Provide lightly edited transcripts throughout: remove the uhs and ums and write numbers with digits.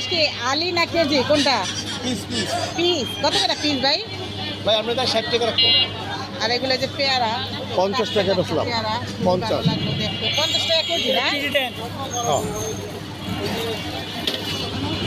ঢ্যাঁড়স কি আলি না কেজি কোনটা? পিস পিস পিস কত করে পিস ভাই? ভাই আমরা তাই 60 টাকা রাখবো। আর এগুলো যে পেয়ারা 50 টাকা বেচলাম। পেয়ারা 50 ভালো লাগলো দেখতে। 50 টাকা কেজি না?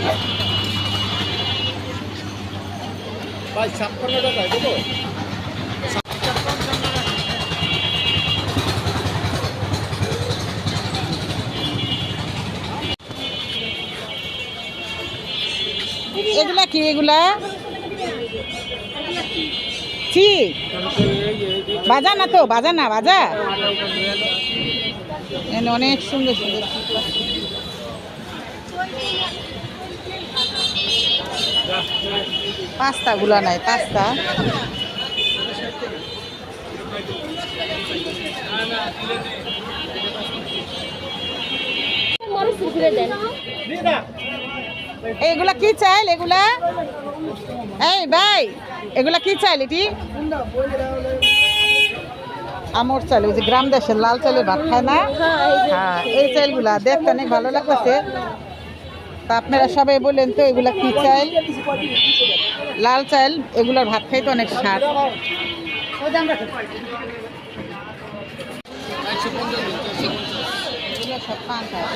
হ্যাঁ ভাই 56 টাকা দেবো। এগুলা কি এগুলা? কি বাজা না তো, বাজা না, বাজা এখানে অনেক সুন্দর সুন্দর পাস্তা গুলা নাই, পাস্তা এগুলা কি চাইল? এগুলা এই ভাই এগুলা কি চাইল? এটি আমর চাল, ওই যে গ্রাম দেশের লাল চালের ভাত খায় না? হ্যাঁ এই চাইলগুলা দেখতে অনেক ভালো লাগতেছে। তা আপনারা সবাই বললেন তো এগুলা কি চাইল? লাল চাল, এগুলার ভাত খাইতে অনেক স্বাদ। সব পান খায়।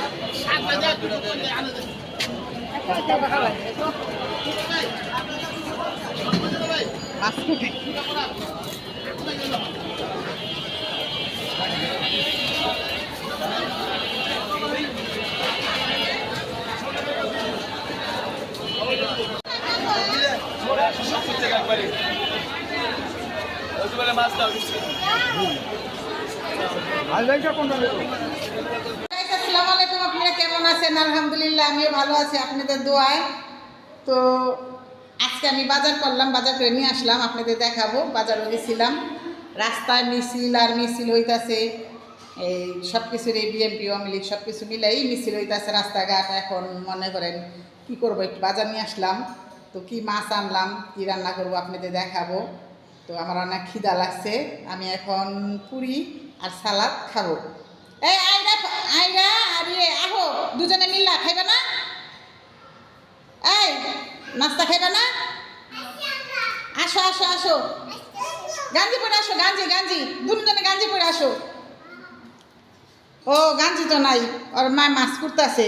আসসালামু আলাইকুম, আপনারা কেমন আছেন? আলহামদুলিল্লাহ আমিও ভালো আছি আপনাদের দোয়ায়। তো আজকে আমি বাজার করলাম, বাজার করে নিয়ে আসলাম, আপনাদের দেখাবো। বাজারও গেছিলাম, রাস্তায় মিছিল আর মিছিল হইতাছে, এই সব কিছুর এই বিএমপি আওয়ামী লীগ সব কিছু মিলাই মিছিল হইতাছে রাস্তাঘাট। এখন মনে করেন কি করবো, একটু বাজার নিয়ে আসলাম। তো কি মাছ আনলাম, কি রান্না করবো আপনাদের দেখাবো। তো আমার অনেক খিদা লাগছে, আমি এখন পুরি আর সালাদ খাবো। এই আইরা আইরা আরে আহো, দুজনে মিল্লা খাইবে না? এই নাস্তা খাইবে না? আসো আসো আসো, গাঞ্জি পরে আসো, গাঞ্জি গাঞ্জি, দুজনে গাঞ্জি পরে আসো। ও গাঞ্জি তো নাই, ওর মায় মাছ করতেছে।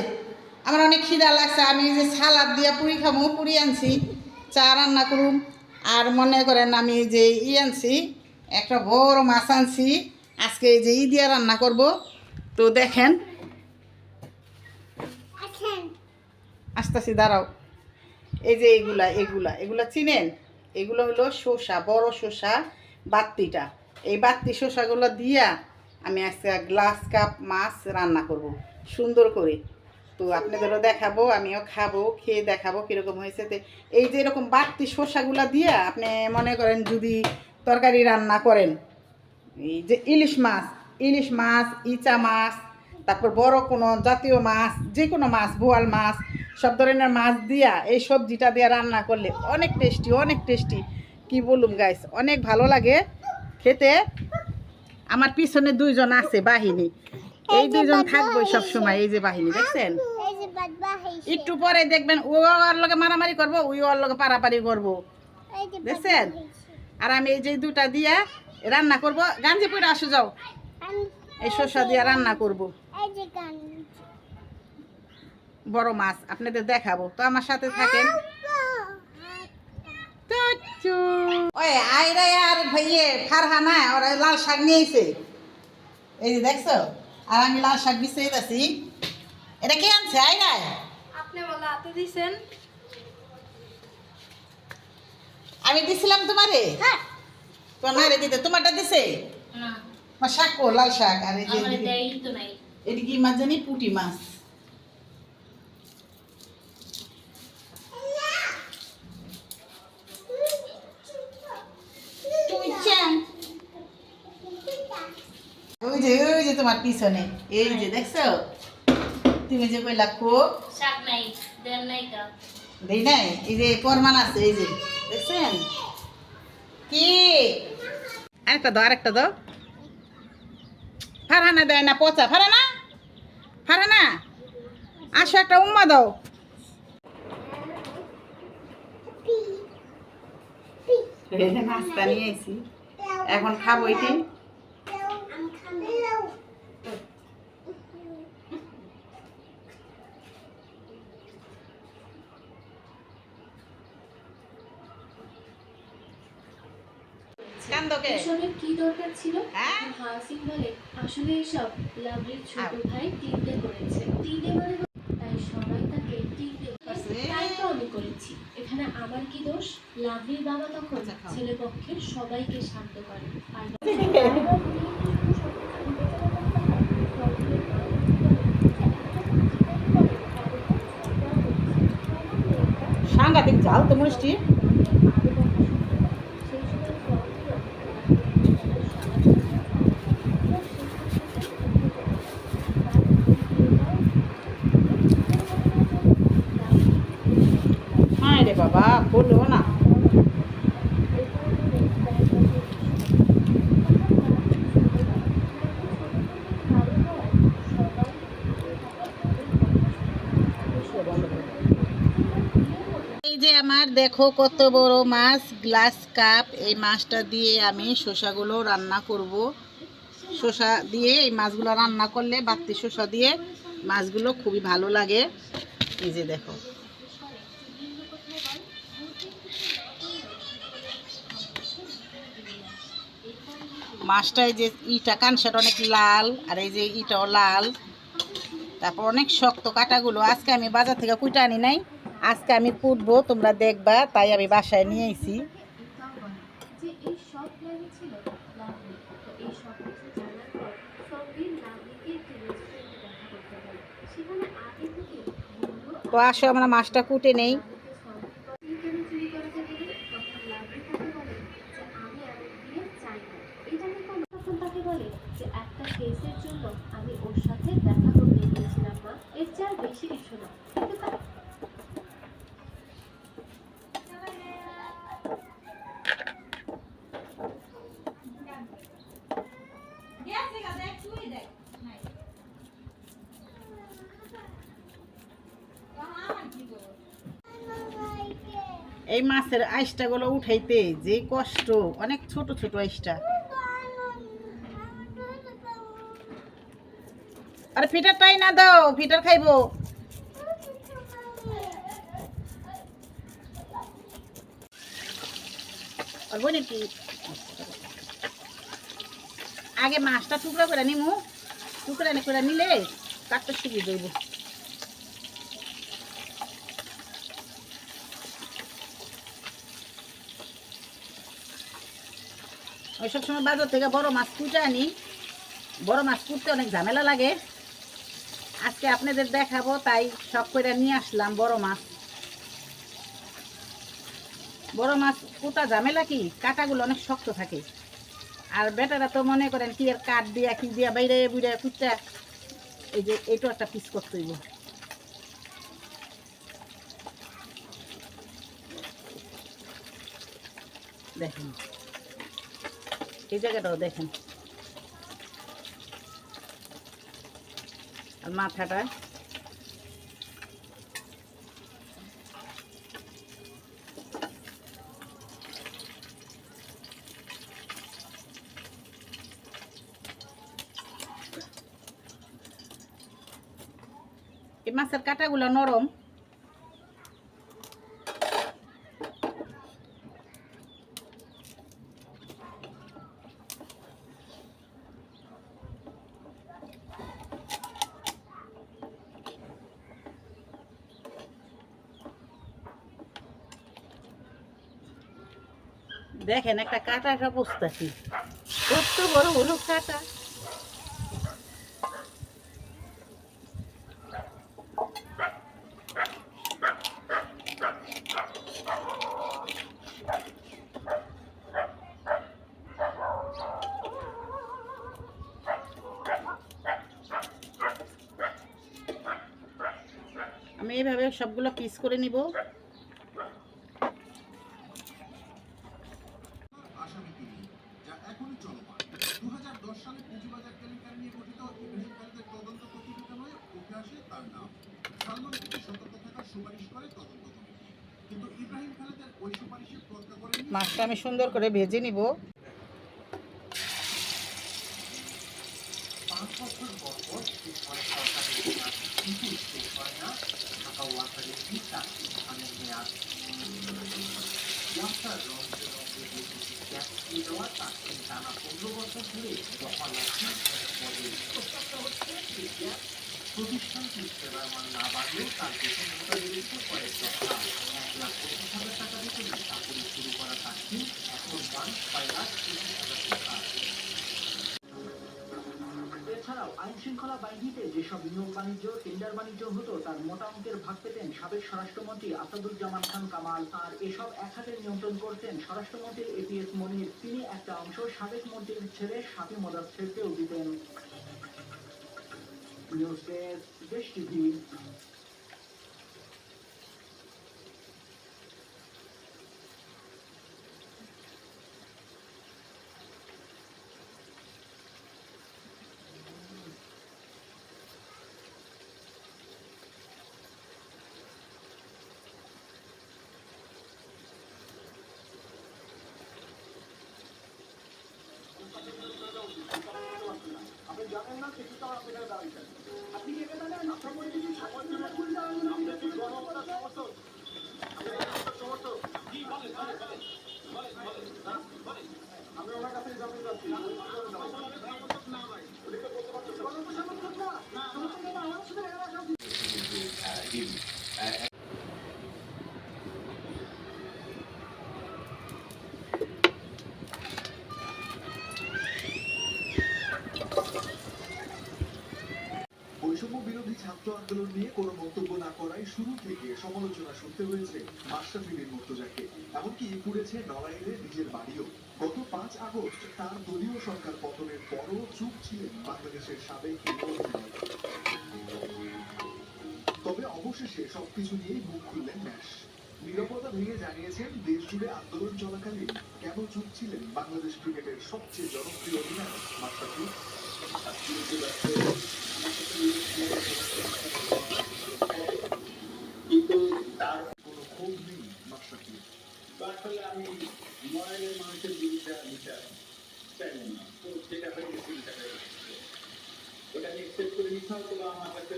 আমার অনেক খিদা লাগছে, আমি যে সালাদ দিয়ে পুরি খাবো, পুরি আনছি, চা রান্না করুম। আর মনে করেন আমি যে আনছি, একটা বড় মাছ আনছি, আজকে এই যে দিয়া রান্না করব। তো দেখেন আসতেছি, দাঁড়াও। এই যে এগুলা এগুলা এগুলা চিনেন? এগুলো হলো শসা, বড় শসা, বাত্তিটা। এই বাত্তি শসাগুলো দিয়া আমি আজকে গ্লাস কাপ মাছ রান্না করব সুন্দর করে। তো আপনাদেরও দেখাবো, আমিও খাবো, খেয়ে দেখাবো কীরকম হয়েছে। তো এই যে এরকম বাত্তি শসাগুলা দিয়া আপনি মনে করেন যদি তরকারি রান্না করেন, এই যে ইলিশ মাছ, ইচা মাছ, তারপর বড় কোনো জাতীয় মাছ, যে কোনো মাছ, বোয়াল মাছ, সব ধরনের মাছ দিয়া এই সবজিটা দিয়ে রান্না করলে অনেক টেস্টি, অনেক টেস্টি। কি বলুম গাইস, অনেক ভালো লাগে খেতে। আমার পিছনে দুইজন আছে বাহিনী, এই দুইজন থাকবে সব সময়। এই যে বাহিনী দেখছেন, একটু পরে দেখবেন ও ওর লগে মারামারি করবো, ওই ওর লগে পারাপারি করবো, দেখছেন? আর আমি এই যে দুটা দিয়া রান্না করব। গাঞ্জি পরে আসো, যাও, এই শসা দিয়া রান্না করব বড় মাছ, আপনাদের দেখাবো। তো আমার সাথে থাকেন। ওই আইরা আর ভাইয়ে ফারহানা ওরা লাল শাক নিয়েছে, এই যে দেখছো। আর আমি লাল শাক বিছিয়ে আছি। এটা কে আনছে? আইরা আপনি বলে হাতে দিছেন? আমি দিছিলাম তোমারে? হ্যাঁ। তোমার মারে দিতে, তোমারটা দিছে না, আমার শাক, ও লাল শাক। আর এই যে আমারে দেই তো নাই। এটি কি মাছ জানি? পুঁটি মাছ। ওই যে তোমার পিছনে, এই যে দেখছো, তুমি যে কইলা খুব শাক নাই, দেন নাই কা। দেই নাই, এই যে প্রমাণ আছে, এই যে দেখছেন কি? আরেকটা দাও, আরেকটা দাও। ফারহানা দেয় না, পচা। ফারহানা, ফারহানা আসো, একটা উম্মা দাও। এই যে নাস্তা নিয়ে এসেছি, এখন খাবো এটি। কান্দকে এসবের কি দরকার ছিল? হ্যাঁ হাসিন বলে, আসলে এসব লাভলির ছোট ভাই তিনটে করেছে। তিনটে মানে তাই সবাই তাকে তিনটে তাই তো আমি করেছি। এখানে আমার কি দোষ? লাভলির বাবা তখন ছেলে পক্ষের সবাইকে শান্ত করে। আর সাংঘাতিক ঝাল তো মিষ্টি। হ্যাঁ রে বাবা, বললো না। এই যে আমার দেখো কত বড় মাছ, গ্লাস কাপ। এই মাছটা দিয়ে আমি শসাগুলো রান্না করব। শসা দিয়ে এই মাছগুলো রান্না করলে বাড়তি শসা দিয়ে মাছগুলো খুবই ভালো লাগে। এই যে দেখো মাছটা, এই যে ইটা কানসাটা অনেক লাল, আর এই যে ইটাও লাল, তারপর অনেক শক্ত কাটাগুলো। আজকে আমি বাজার থেকে কুইটা আনি নাই, আজকে আমি কুটবো, তোমরা দেখবা, তাই আমি বাসায় নিয়ে এসেছি। যে এই সব প্ল্যানে ছিল লাভলি। তো এই সব কিছু জানার পর সঙ্গীর লাভলিকে একটি রেস্টুরেন্টে দেখা করতে বলে। সেখানে আগে থেকে বলল তো আসো আমরা মাছটা কুটে নেই। তাকে বলে যে একটা কেসের জন্য আমি ওর সাথে দেখা করতে গিয়েছিলাম মা, এর চেয়ে আর বেশি কিছু না। কিন্তু এই মাছের আইসটাগুলো উঠাইতে যে কষ্ট, অনেক ছোট ছোট আইসটা। আরে ফিটারটাই না দাও, ফিটার খাইবো। আর বলি কি, আগে মাছটা টুকরা করে নিমু, টুকরা করে নিলে কাটতে সুবিধা দেব। ওই সব সময় বাজার থেকে বড় মাছ কুটে আনি, বড় মাছ কুটতে অনেক ঝামেলা লাগে। আজকে আপনাদের দেখাবো, তাই সব করে নিয়ে আসলাম বড় মাছ। বড় মাছ কুটা ঝামেলা কি, কাঁটাগুলো অনেক শক্ত থাকে। আর বেটারা তো মনে করেন কি এর কাঠ দিয়া কি দিয়া বাইরে বুড়ে কুচা, এই যে এইটা একটা পিস করতে হইব। দেখেন এই জায়গাটাও দেখেন, আর মাথাটা। এই মাছের কাঁটাগুলো নরম। দেখেন একটা কাঁটা বুঝতেছি, কত বড় বড় কাঁটা। আমি এইভাবে সবগুলো পিস করে নিব। আসামি তিনি, যা এখনই চলমান। 2010 সালে পুঁজিবাজার কেলেঙ্কারি নিয়ে গঠিত ইব্রাহিম খালিদের তদন্ত প্রতিবেদনে উঠে আসে তার নাম। সালমান থেকে সতর্ক থাকার সুপারিশ করে তদন্ত কমিটি। কিন্তু ইব্রাহিম খালেদের ওই সুপারিশে প্রজ্ঞা করেনি। মাছটা আমি সুন্দর করে ভেজে নিব। 5 বছর পর শেষ হয় সরকারের মেয়াদ, কিন্তু শেষ হয় না ঢাকা ওয়াসারের চাকরি ধানের মেয়াদ। ওয়াসার রঙে রঙে বৈদ্যুতিক গ্যাস দিয়ে দেওয়া চাকরি টানা 15 বছর ধরে দফা লাগছে পদে। প্রস্তাবটা হচ্ছে এই গ্যাস প্রতিষ্ঠানটির সেবার মান না বাড়লেও তার বেতন মোটা বেড়েছে কয়েক দফা। 1,25,000 টাকা বেতনে চাকরি শুরু করা চাকরি এখন পান 6,30,000 টাকা। এছাড়াও আইন শৃঙ্খলা বাহিনীতে যেসব নিয়োগ বাণিজ্য টেন্ডার বাণিজ্য হতো তার মোটা অঙ্কের ভাগ পেতেন সাবেক স্বরাষ্ট্রমন্ত্রী আসাদুজ্জামান খান কামাল। আর এসব এক হাতে নিয়ন্ত্রণ করতেন স্বরাষ্ট্রমন্ত্রী এপিএস মনির। তিনি একটা অংশ সাবেক মন্ত্রীর ছেলে শাফি মোদাচ্ছেরকেও দিতেন। নিউজ ডেস্ক, দেশ টিভি। আপনি জানেন না কিছু তো আপনি দাঁড়িয়েছেন, আপনি কি জানেন আপনার পরিচিতি আমি ওনার কাছে জানতে চাচ্ছি বৈষম্য বিরোধী ছাত্র আন্দোলন নিয়ে কোনো মন্তব্য না করায় শুরু থেকে সমালোচনা শুনতে হয়েছে মাশরাফি বিন মুর্তজাকে। এমনকি পুড়েছে নড়াইলে নিজের বাড়িও। গত 5 আগস্ট তার দলীয় সরকার পতনের পরও চুপ ছিলেন বাংলাদেশের সাবেক প্রধানমন্ত্রী। তবে অবশেষে সবকিছু নিয়েই মুখ খুললেন ন্যাশ। নীরবতা ভেঙে জানিয়েছেন দেশ জুড়ে আন্দোলন চলাকালীন কেন চুপ ছিলেন বাংলাদেশ ক্রিকেটের সবচেয়ে জনপ্রিয় অধিনায়ক মাশরাফি। কিন্তু তার কোনো ক্ষোভ নেই মাশরাফি। আসলে আমি নড়াইলের মানুষের বিরুদ্ধে বিচার চাইব না, তো যেটা হয়ে গেছে সেটা হয়ে গেছে। ওটাকে একসেপ্ট করে নিতে হতো বা আমার কাছে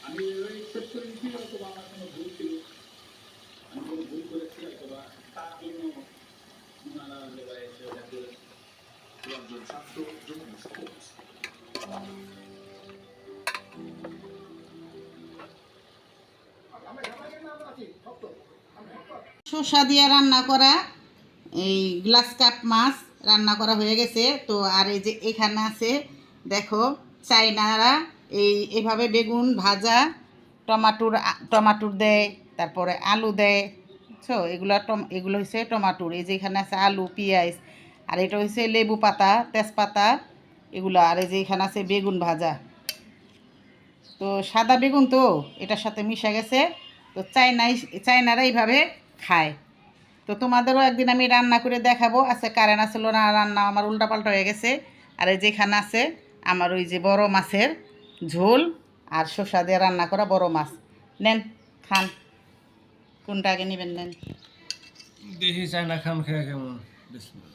আমি একসেপ্ট করে নিতে হতো বা আমার কোনো ভুল ছিল, আমি কোনো ভুল করেছি অথবা তার জন্য ওনারা জায়গায় এসে ওটা করে রঞ্জন শান্ত, যমুনা স্পোর্টস। শসা দিয়ে রান্না করা এই গ্লাস কাপ মাছ রান্না করা হয়ে গেছে। তো আর এই যে এখানে আছে দেখো চাইনারা এভাবে বেগুন ভাজা, টমাটোর দেয়, তারপরে আলু দেয়, বুঝছো? এগুলো হচ্ছে টমাটোর। এই যে এখানে আছে আলু, পেঁয়াজ, আর এটা হচ্ছে লেবু পাতা, তেজপাতা এগুলো। আর এই যে এখানে আছে বেগুন ভাজা। তো সাদা বেগুন তো এটার সাথে মিশে গেছে। তো চাইনারা এইভাবে খায়। তো তোমাদেরও একদিন আমি রান্না করে দেখাবো। আজকে কারেন্ট আসলো না, রান্না আমার উল্টাপাল্টা হয়ে গেছে। আর এই যেখানে আছে আমার ওই যে বড় মাছের ঝোল আর শসা দিয়ে রান্না করা বড় মাছ। নেন খান, কোনটা আগে নেবেন নেন। দেখি চায়না খান খেয়ে কেমন। বিসমিল্লাহ।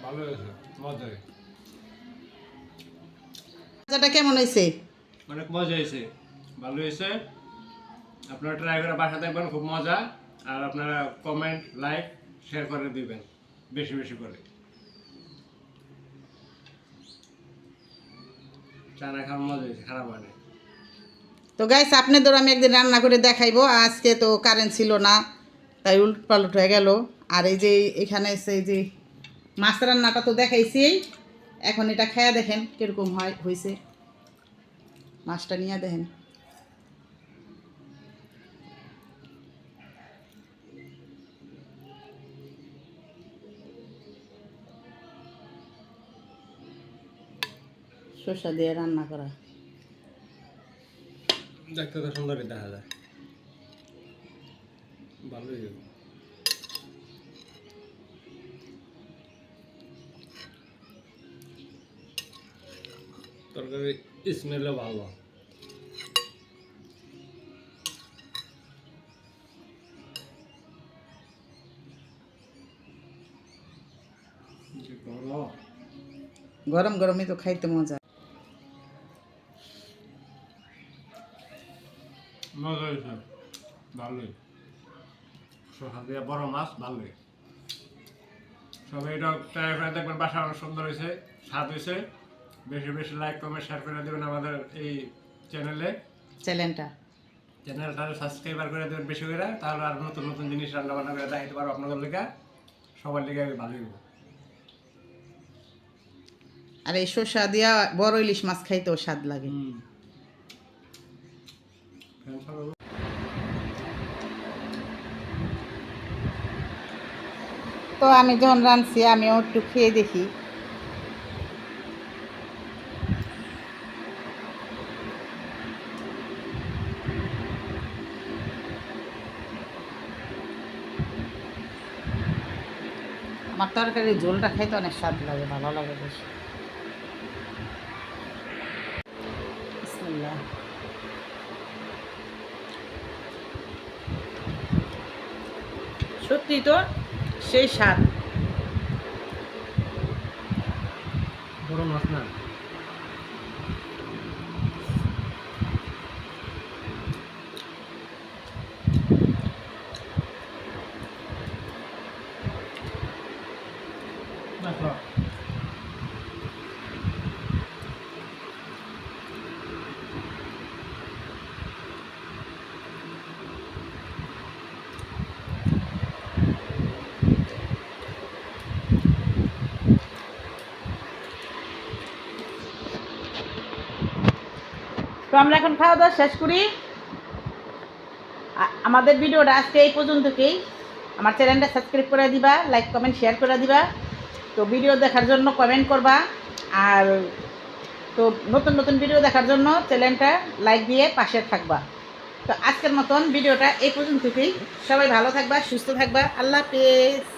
ভালো হয়েছে, মজা। ভাজাটা কেমন হয়েছে? অনেক মজা হয়েছে, ভালো হয়েছে। আপনারা ট্রাই করে বাসা দেখবেন, খুব মজা। আর আপনারা কমেন্ট, লাইক, শেয়ার করে দিবেন বেশি বেশি করে। চানা খাওয়া মজা হয়েছে, খারাপ হয় না। তো গাইস আপনাদের আমি একদিন রান্না করে দেখাইবো। আজকে তো কারেন্ট ছিল না, তাই উল্টপালট হয়ে গেল। আর এই যে এখানে এসে এই যে মাছ রান্নাটা তো দেখাইছি, এখন এটা খেয়ে দেখেন কীরকম হয়েছে। মাছটা নিয়ে দেখেন। শসা দিয়ে রান্না করা, দেখতে তো সুন্দরই দেখা যায়, ভালোই। তরকারি স্মেলও ভালো। যে গরম। গরম গরমই তো খাইতে মজা। মজা হয়েছে, ভালোই। শসা দিয়ে বড় মাছ ভালোই। সবাই এটা ট্রাই করে দেখবেন, বাসা অনেক সুন্দর হয়েছে, স্বাদ হয়েছে। বেশি বেশি লাইক কমেন্ট শেয়ার করে দেবেন আমাদের এই চ্যানেলটা চ্যানেলটা সাবস্ক্রাইবার করে দেবেন বেশি করে, তাহলে আর নতুন নতুন জিনিস রান্না বান্না করে দেখাতে পারবো আপনাদের লেগে, সবার লেগে ভালোই হবে। আর এই শসা দিয়া বড় ইলিশ মাছ খাইতেও স্বাদ লাগে। তো আমি যখন রাঁধছি আমিও একটু খেয়ে দেখি। আমার তরকারির ঝোলটা খাইতে অনেক স্বাদ লাগে, ভালো লাগে বেশি। বিসমিল্লাহ। সত্যি তো সেই স্বাদ। বড় মাছ না, দেখো তো আমরা এখন খাওয়া দাওয়া শেষ করি। আমাদের ভিডিওটা আজকে এই পর্যন্তই। আমার চ্যানেলটা সাবস্ক্রাইব করে দিবা, লাইক কমেন্ট শেয়ার করে দিবা। তো ভিডিও দেখার জন্য কমেন্ট করবা, আর তো নতুন নতুন ভিডিও দেখার জন্য চ্যানেলটা লাইক দিয়ে পাশে থাকবা। তো আজকের মতন ভিডিওটা এই পর্যন্তই। সবাই ভালো থাকবা, সুস্থ থাকবা। আল্লাহ হাফেজ।